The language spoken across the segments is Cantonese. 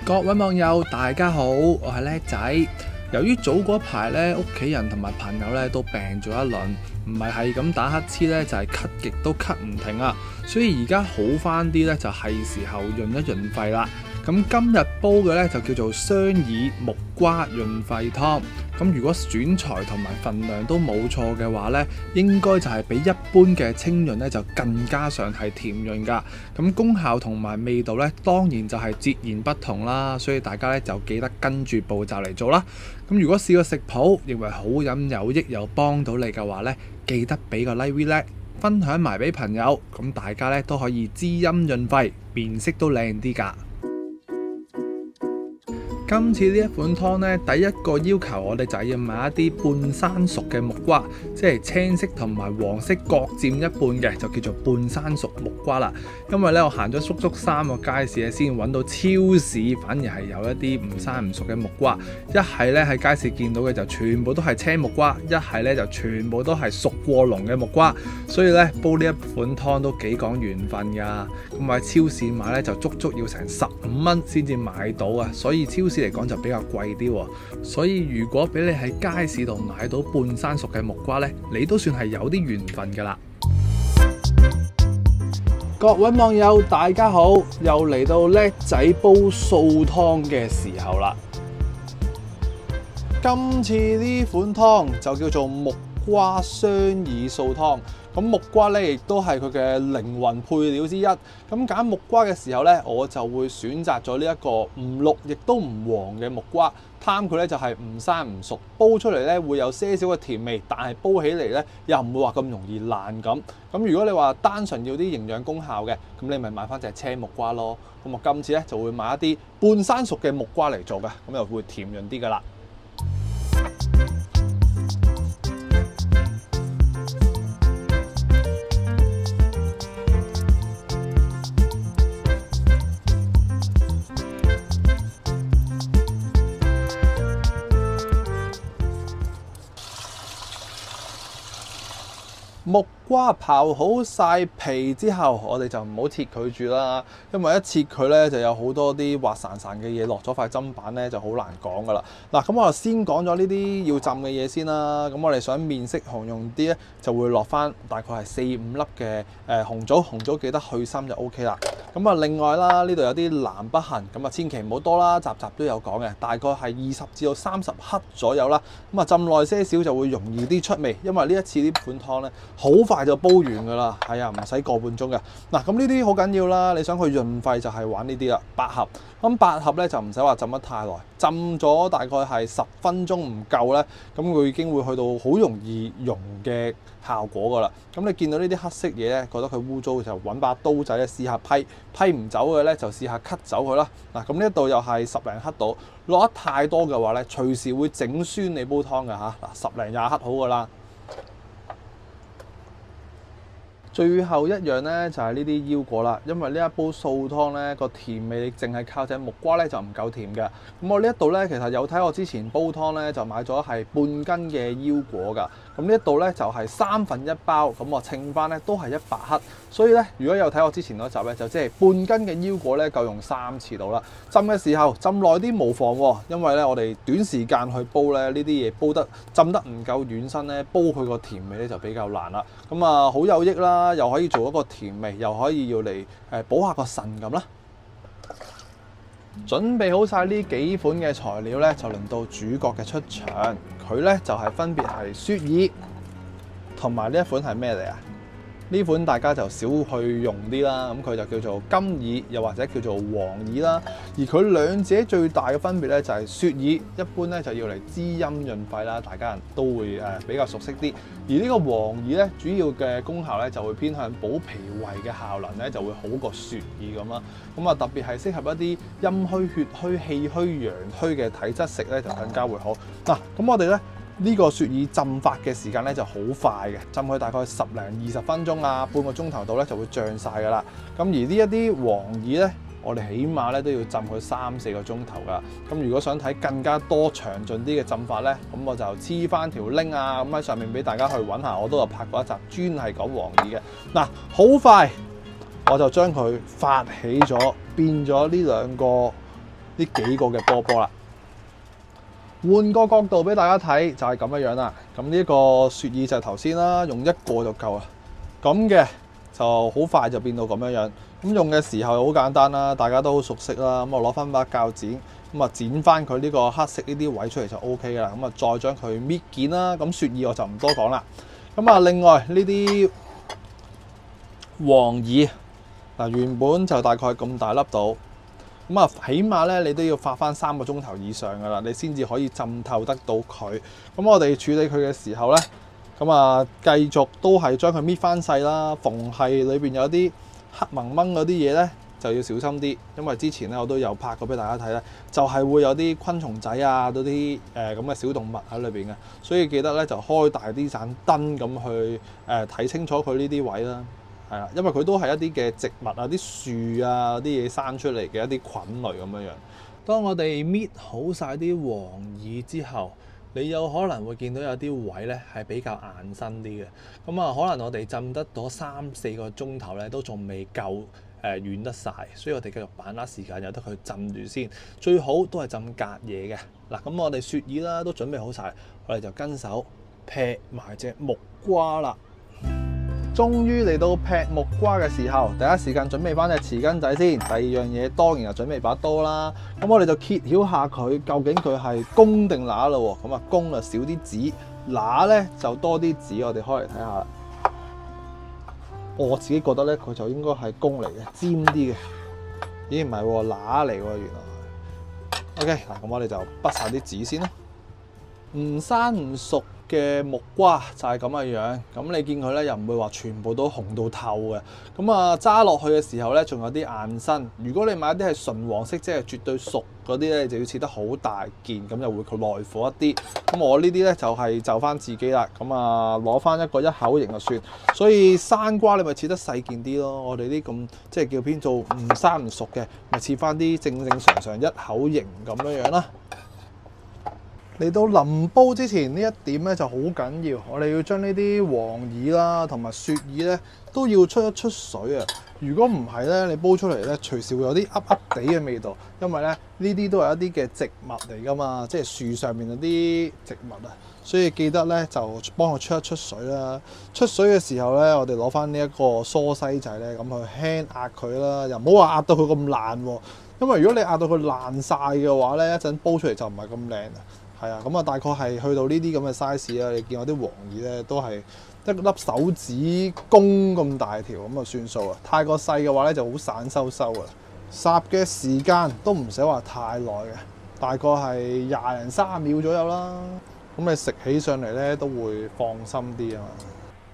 各位網友大家好，我係叻仔。由於早嗰排咧，屋企人同埋朋友咧都病咗一輪，唔係咁打乞嗤咧，就係咳極都咳唔停啊。所以而家好翻啲咧，就係時候潤一潤肺啦。咁今日煲嘅咧就叫做雙耳木瓜潤肺湯。咁如果選材同埋份量都冇錯嘅話咧，應該就係比一般嘅清潤咧就更加上係甜潤㗎。咁功效同埋味道咧，當然就係截然不同啦。所以大家咧就記得跟住步驟嚟做啦。咁如果試過食譜，認為好飲有益又幫到你嘅話咧，記得俾個 like 分享埋俾朋友，咁大家咧都可以滋陰潤肺，面色都靚啲㗎。今次呢一款湯呢，第一個要求我哋就係要買一啲半生熟嘅木瓜，即係青色同埋黃色各佔一半嘅，就叫做半生熟木瓜啦。因為咧，我行咗足3個街市先揾到超市，反而係有一啲唔生唔熟嘅木瓜。一係咧喺街市見到嘅就全部都係青木瓜，一係咧就全部都係熟過龍嘅木瓜。所以咧煲呢一款湯都幾講緣分㗎。咁喺超市買咧就足要成15蚊先至買到啊，所以超市嚟講就比較貴啲喎，所以如果俾你喺街市度買到半生熟嘅木瓜呢，你都算係有啲緣分㗎啦。各位網友大家好，又嚟到叻仔煲素湯嘅時候啦。今次呢款湯就叫做木瓜雙耳素湯。咁木瓜咧，亦都係佢嘅靈魂配料之一。咁揀木瓜嘅時候咧，我就會選擇咗呢一個唔綠亦都唔黃嘅木瓜，貪佢咧就係唔生唔熟，煲出嚟咧會有些少嘅甜味，但係煲起嚟咧又唔會話咁容易爛咁。咁如果你話單純要啲營養功效嘅，咁你咪買翻隻青木瓜咯。咁我今次咧就會買一啲半生熟嘅木瓜嚟做嘅，咁又會甜潤啲噶啦。木瓜刨好晒皮之後，我哋就唔好切佢住啦，因為一切佢咧就有好多啲滑潺潺嘅嘢落咗塊砧板咧，就好難講噶啦。嗱，咁我就先講咗呢啲要浸嘅嘢先啦。咁我哋想面色紅潤啲咧，就會落翻大概係4-5粒嘅紅棗記得去心就 OK 啦。咁啊，另外啦，呢度有啲南北杏，咁啊千祈唔好多啦，集都有講嘅，大概係20至到30克左右啦。咁啊浸耐些少就會容易啲出味，因為呢一次呢款湯咧好快就煲完㗎啦，係啊，唔使個半鐘嘅。嗱，咁呢啲好緊要啦，你想去潤肺就係玩呢啲啦，8盒。咁8盒咧就唔使話浸得太耐，浸咗大概係10分鐘唔夠咧，咁佢已經會去到好容易溶嘅效果㗎啦。咁你見到呢啲黑色嘢咧，覺得佢污糟就揾把刀仔咧試下批唔走嘅咧就試下咳走佢啦。嗱，咁呢一度又係10零克到，落得太多嘅話咧，隨時會整酸你煲湯㗎嚇。嗱，10零20克好㗎啦。最後一樣咧就係呢啲腰果啦，因為呢一煲素湯咧個甜味，你淨係靠隻木瓜咧就唔夠甜嘅。咁我呢一度咧其實有睇我之前煲湯咧就買咗係半斤嘅腰果㗎。咁呢一度咧就係1/3包，咁我稱翻咧都係100克。所以咧如果有睇我之前嗰集咧，就即係半斤嘅腰果咧夠用3次到啦。浸嘅時候浸耐啲無妨喎，因為咧我哋短時間去煲咧呢啲嘢煲得浸得唔夠軟身咧，煲佢個甜味咧就比較難啦。咁啊好有益啦。又可以做一個甜味，又可以要嚟補下個腎咁啦。準備好晒呢幾款嘅材料咧，就輪到主角嘅出場。佢咧就係分別係雪耳，同埋呢一款係咩嚟啊？呢款大家就少去用啲啦，咁佢就叫做金耳，又或者叫做黃耳啦。而佢兩者最大嘅分別咧，就係雪耳一般咧就要嚟滋陰潤肺啦，大家人都會比較熟悉啲。而呢個黃耳咧，主要嘅功效咧就會偏向補脾胃嘅效能咧，就會好過雪耳咁啦。咁啊特別係適合一啲陰虛、血虛、氣虛、陽虛嘅體質食咧，就更加會好。嗱，咁我哋咧。呢個雪耳浸發嘅時間咧就好快嘅，浸佢大概10零20分鐘啊，半個鐘頭到咧就會漲晒㗎啦。咁而呢一啲黃耳咧，我哋起碼咧都要浸佢3-4個鐘頭㗎。咁如果想睇更加多詳盡啲嘅浸法咧，咁我就黐翻條 link 啊，咁喺上面俾大家去揾下。我都有拍過一集專係講黃耳嘅。嗱，好快我就將佢發起咗，變咗呢呢幾個嘅波波啦。換個角度俾大家睇，就係咁樣樣啦。咁呢個雪耳就係頭先啦，用一個就夠啦。咁嘅就好快就變到咁樣樣。咁用嘅時候好簡單啦，大家都好熟悉啦。咁我攞翻把鉸剪，咁啊剪翻佢呢個黑色呢啲位出嚟就 O K 噶啦。咁啊再將佢搣件啦。咁雪耳我就唔多講啦。咁啊另外呢啲黃耳嗱，原本就大概咁大粒度。咁啊，起碼咧你都要發翻3個鐘頭以上噶啦，你先至可以浸透得到佢。咁我哋處理佢嘅時候咧，咁啊繼續都係將佢搣翻細啦。逢係裏邊有啲黑掹掹嗰啲嘢咧，就要小心啲，因為之前咧我都有拍過俾大家睇咧，就係會有啲昆蟲仔啊，嗰啲咁嘅小動物喺裏邊嘅，所以記得咧就開大啲盞燈咁去睇清楚佢呢啲位啦。係啦，因為佢都係一啲嘅植物啊、啲樹啊、啲嘢生出嚟嘅一啲菌類咁樣樣。當我哋搣好晒啲黃耳之後，你有可能會見到有啲位咧係比較硬身啲嘅。咁啊，可能我哋浸得到3-4個鐘頭咧，都仲未夠軟得晒，所以我哋繼續把握時間，由得佢浸住先。最好都係浸隔夜嘅。嗱，咁我哋雪耳啦都準備好晒，我哋就跟手劈埋隻木瓜啦。終於嚟到劈木瓜嘅時候，第一時間準備翻隻匙羹仔先。第二樣嘢當然就準備把刀啦。咁我哋就揭曉下佢究竟佢係公定乸啦喎。咁啊公就少啲籽，乸咧就多啲籽。我哋開嚟睇下。我自己覺得咧，佢就應該係公嚟嘅，尖啲嘅。咦，唔係喎，乸嚟喎原來。OK， 嗱咁我哋就剝晒啲籽先啦。唔生唔熟嘅木瓜就係咁嘅樣，咁你見佢咧又唔會話全部都紅到透嘅，咁啊揸落去嘅時候咧仲有啲硬身。如果你買啲係純黃色，即係絕對熟嗰啲咧，就要切得好大件，咁就會佢耐火一啲。咁我呢啲咧就係就翻自己啦，咁啊攞翻一個一口型就算。所以生瓜你咪切得細件啲咯，我哋啲咁即係叫編做唔生唔熟嘅，咪切翻啲正正常常一口型咁樣樣啦。嚟到淋煲之前呢一點咧就好緊要，我哋要將呢啲黃耳啦同埋雪耳咧都要出一出水啊！如果唔係咧，你煲出嚟咧隨時會有啲噏噏地嘅味道，因為咧呢啲都係一啲嘅植物嚟噶嘛，即係樹上面嗰啲植物啊，所以記得咧就幫佢出一出水啦。出水嘅時候咧，我哋攞翻呢一個梳西仔咧，咁去輕壓佢啦，又唔好話壓到佢咁爛喎，因為如果你壓到佢爛晒嘅話咧，一陣煲出嚟就唔係咁靚啊。係啊，咁啊大概係去到呢啲咁嘅 size 啊，你見我啲黃耳咧都係一粒手指公咁大條，咁啊算數啊。太過細嘅話咧就好散收收啊。烚嘅時間都唔使話太耐嘅，大概係20零30秒左右啦。咁你食起上嚟咧都會放心啲啊嘛。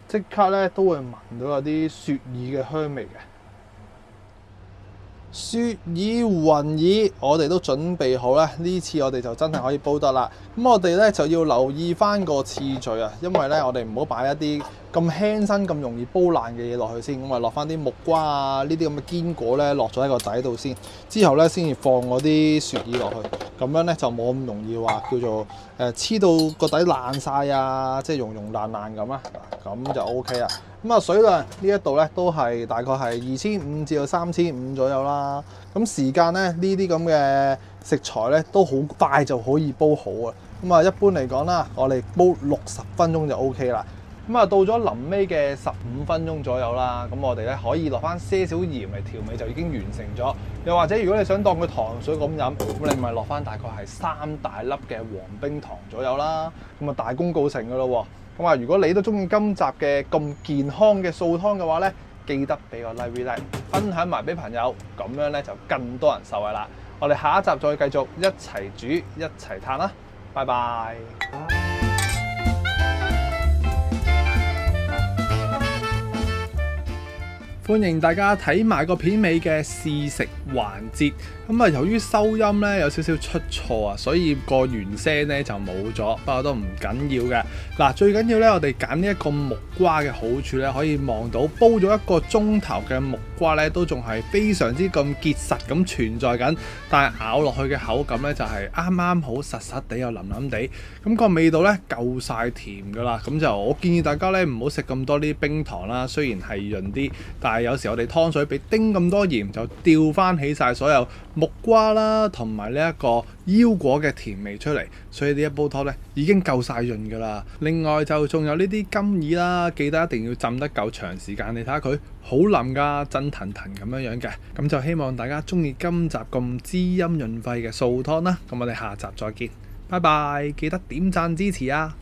即刻咧都會聞到有啲雪耳嘅香味嘅。雪耳、雲耳，我哋都準備好啦。呢次我哋就真係可以煲得啦。咁我哋咧就要留意翻個次序啊，因為咧我哋唔好擺一啲咁輕身、咁容易煲爛嘅嘢落去先。咁啊落翻啲木瓜啊，呢啲咁嘅堅果咧落咗喺個底度先，之後咧先至放嗰啲雪耳落去。咁樣咧就冇咁容易話叫做黐到個底爛晒啊，即係溶爛爛咁啊。咁就 OK 啦。咁啊水量呢一度咧都係大概係2500至到3500左右啦。咁時間咧呢啲咁嘅食材咧都好快就可以煲好啊。咁啊一般嚟講啦，我哋煲60分鐘就 OK 啦。咁啊到咗臨尾嘅15分鐘左右啦，咁我哋咧可以落翻些少鹽嚟調味，就已經完成咗。又或者如果你想當佢糖水咁飲，咁你咪落翻大概係3大粒嘅黃冰糖左右啦。咁啊大功告成噶咯喎。咁啊，如果你都中意今集嘅咁健康嘅素湯嘅話咧，記得俾個 like， 分享埋俾朋友，咁樣咧就更多人受惠啦。我哋下一集再繼續一齊煮一齊嘆啦，拜拜。歡迎大家睇埋個片尾嘅試食環節。咁啊，由於收音咧有少少出錯啊，所以個原聲咧就冇咗，不過都唔緊要嘅。嗱，最緊要咧，我哋揀呢一個木瓜嘅好處咧，可以望到煲咗1個鐘頭嘅木瓜咧，都仲係非常之咁結實咁存在緊，但係咬落去嘅口感咧就係啱啱好實實地又腍腍地，咁個味道咧夠晒甜噶啦。咁就我建議大家咧唔好食咁多啲冰糖啦，雖然係潤啲，但係有時我哋湯水俾丁咁多鹽，就掉翻起晒所有木瓜啦，同埋呢一個腰果嘅甜味出嚟，所以呢一煲湯呢已經夠晒潤㗎啦。另外就仲有呢啲金耳啦，記得一定要浸得夠長時間，你睇下佢好腍㗎，震騰騰咁樣嘅。咁就希望大家中意今集咁滋陰潤肺嘅素湯啦。咁我哋下集再見，拜拜！記得點讚支持啊！